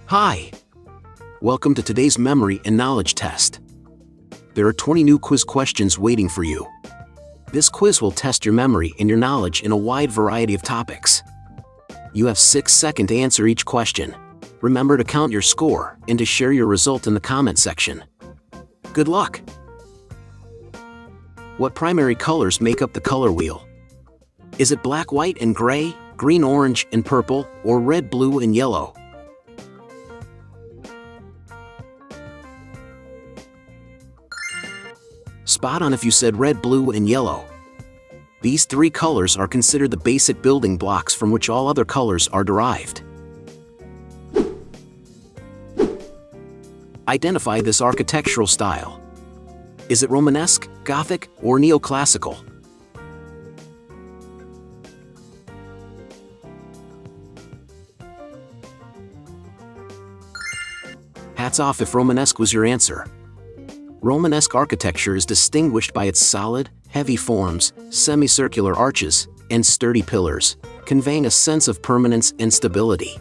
Hi! Welcome to today's memory and knowledge test. There are 20 new quiz questions waiting for you. This quiz will test your memory and your knowledge in a wide variety of topics. You have 6 seconds to answer each question. Remember to count your score and to share your result in the comment section. Good luck! What primary colors make up the color wheel? Is it black, white, and gray, green, orange, and purple, or red, blue, and yellow? Spot on if you said red, blue, and yellow. These 3 colors are considered the basic building blocks from which all other colors are derived. Identify this architectural style. Is it Romanesque, Gothic, or Neoclassical? Hats off if Romanesque was your answer. Romanesque architecture is distinguished by its solid, heavy forms, semicircular arches, and sturdy pillars, conveying a sense of permanence and stability.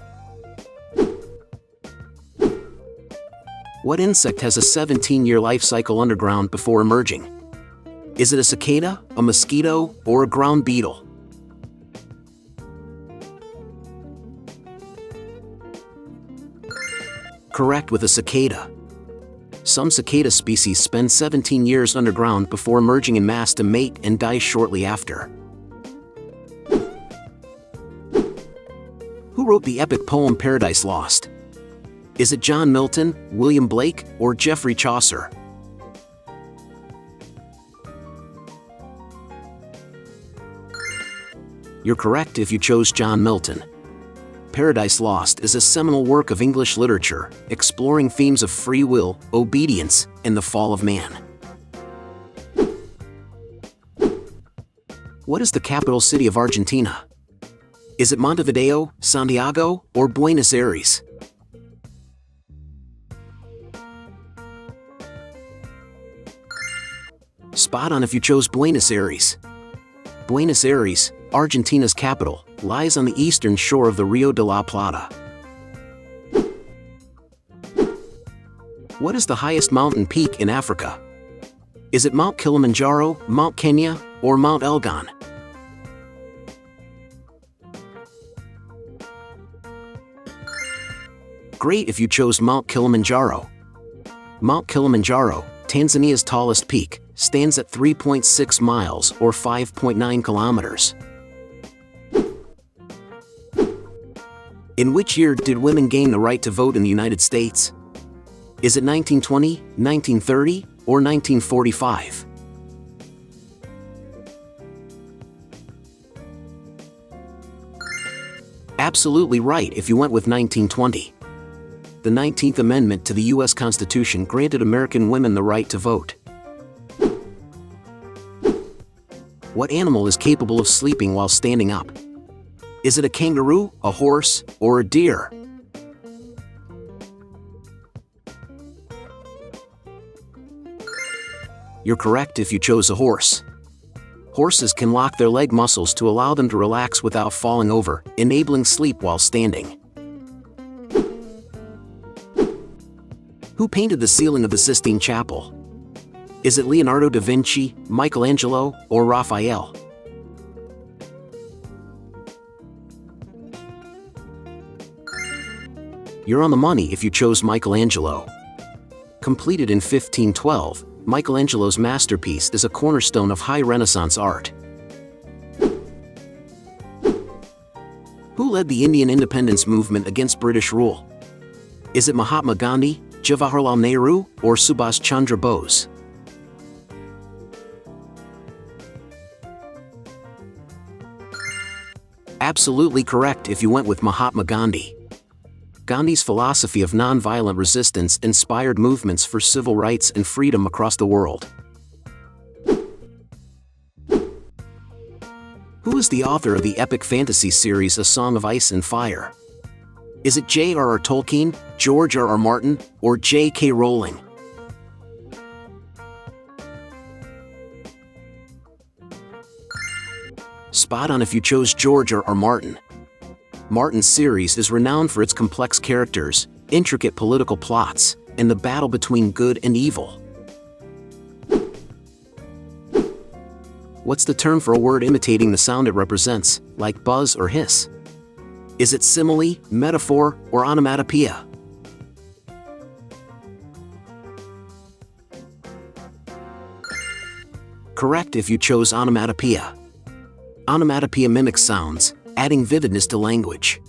What insect has a 17-year life cycle underground before emerging? Is it a cicada, a mosquito, or a ground beetle? Correct, with a cicada. Some cicada species spend 17 years underground before emerging en masse to mate and die shortly after. Who wrote the epic poem Paradise Lost? Is it John Milton, William Blake, or Geoffrey Chaucer? You're correct if you chose John Milton. Paradise Lost is a seminal work of English literature, exploring themes of free will, obedience, and the fall of man. What is the capital city of Argentina? Is it Montevideo, Santiago, or Buenos Aires? Spot on if you chose Buenos Aires. Buenos Aires, Argentina's capital, lies on the eastern shore of the Rio de la Plata. What is the highest mountain peak in Africa? Is it Mount Kilimanjaro, Mount Kenya, or Mount Elgon? Great if you chose Mount Kilimanjaro. Mount Kilimanjaro, Tanzania's tallest peak, stands at 3.6 miles or 5.9 kilometers. In which year did women gain the right to vote in the United States? Is it 1920, 1930, or 1945? Absolutely right if you went with 1920. The 19th Amendment to the U.S. Constitution granted American women the right to vote. What animal is capable of sleeping while standing up? Is it a kangaroo, a horse, or a deer? You're correct if you chose a horse. Horses can lock their leg muscles to allow them to relax without falling over, enabling sleep while standing. Who painted the ceiling of the Sistine Chapel? Is it Leonardo da Vinci, Michelangelo, or Raphael? You're on the money if you chose Michelangelo. Completed in 1512, Michelangelo's masterpiece is a cornerstone of high Renaissance art. Who led the Indian independence movement against British rule? Is it Mahatma Gandhi, Jawaharlal Nehru, or Subhas Chandra Bose? Absolutely correct if you went with Mahatma Gandhi. Gandhi's philosophy of nonviolent resistance inspired movements for civil rights and freedom across the world. Who is the author of the epic fantasy series A Song of Ice and Fire? Is it J.R.R. Tolkien, George R.R. Martin, or J.K. Rowling? Spot on if you chose George R.R. Martin. Martin's series is renowned for its complex characters, intricate political plots, and the battle between good and evil. What's the term for a word imitating the sound it represents, like buzz or hiss? Is it simile, metaphor, or onomatopoeia? Correct if you chose onomatopoeia. Onomatopoeia mimics sounds, adding vividness to language.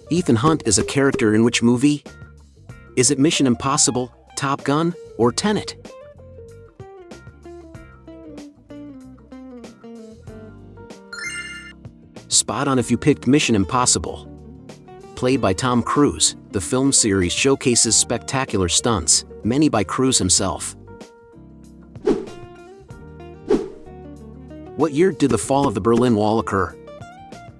Ethan Hunt is a character in which movie? Is it Mission Impossible, Top Gun, or Tenet? Spot on if you picked Mission Impossible. Played by Tom Cruise, the film series showcases spectacular stunts, many by Cruise himself. What year did the fall of the Berlin Wall occur?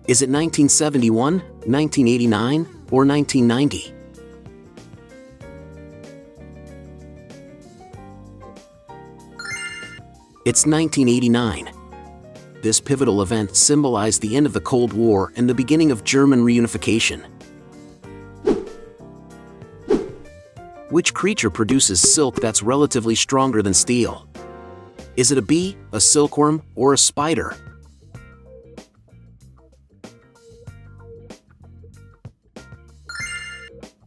Is it 1971, 1989, or 1990? It's 1989. This pivotal event symbolized the end of the Cold War and the beginning of German reunification. Which creature produces silk that's relatively stronger than steel? Is it a bee, a silkworm, or a spider?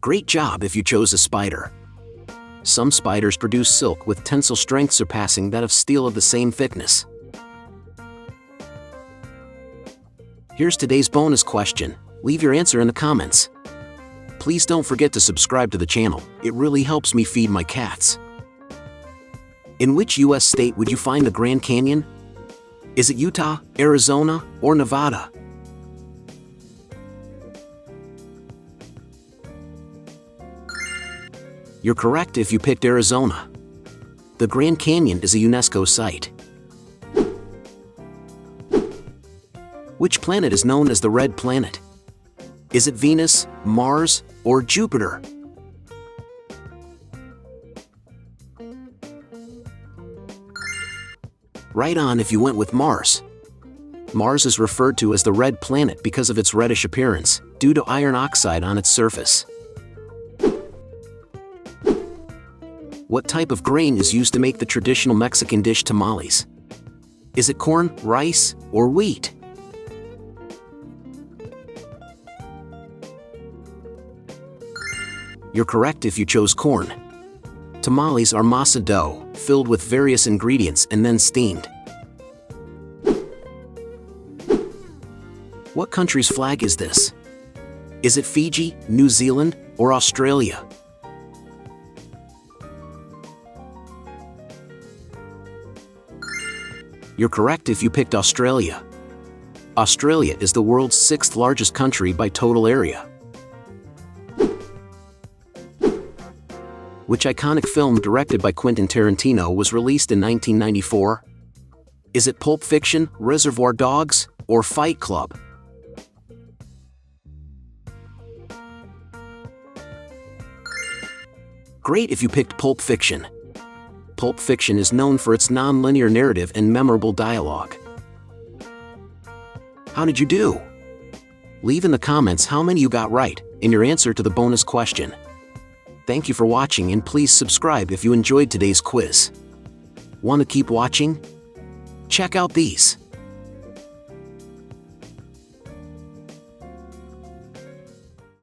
Great job if you chose a spider. Some spiders produce silk with tensile strength surpassing that of steel of the same thickness. Here's today's bonus question. Leave your answer in the comments. Please don't forget to subscribe to the channel, it really helps me feed my cats. In which US state would you find the Grand Canyon? Is it Utah, Arizona, or Nevada? You're correct if you picked Arizona. The Grand Canyon is a UNESCO site. Which planet is known as the Red Planet? Is it Venus, Mars, or Jupiter? Right on if you went with Mars. Mars is referred to as the Red Planet because of its reddish appearance, due to iron oxide on its surface. What type of grain is used to make the traditional Mexican dish tamales? Is it corn, rice, or wheat? You're correct if you chose corn. Tamales are masa dough, filled with various ingredients and then steamed. What country's flag is this? Is it Fiji, New Zealand, or Australia? You're correct if you picked Australia. Australia is the world's 6th largest country by total area. Which iconic film directed by Quentin Tarantino was released in 1994? Is it Pulp Fiction, Reservoir Dogs, or Fight Club? Great if you picked Pulp Fiction. Pulp Fiction is known for its non-linear narrative and memorable dialogue. How did you do? Leave in the comments how many you got right in your answer to the bonus question. Thank you for watching and please subscribe if you enjoyed today's quiz. Want to keep watching? Check out these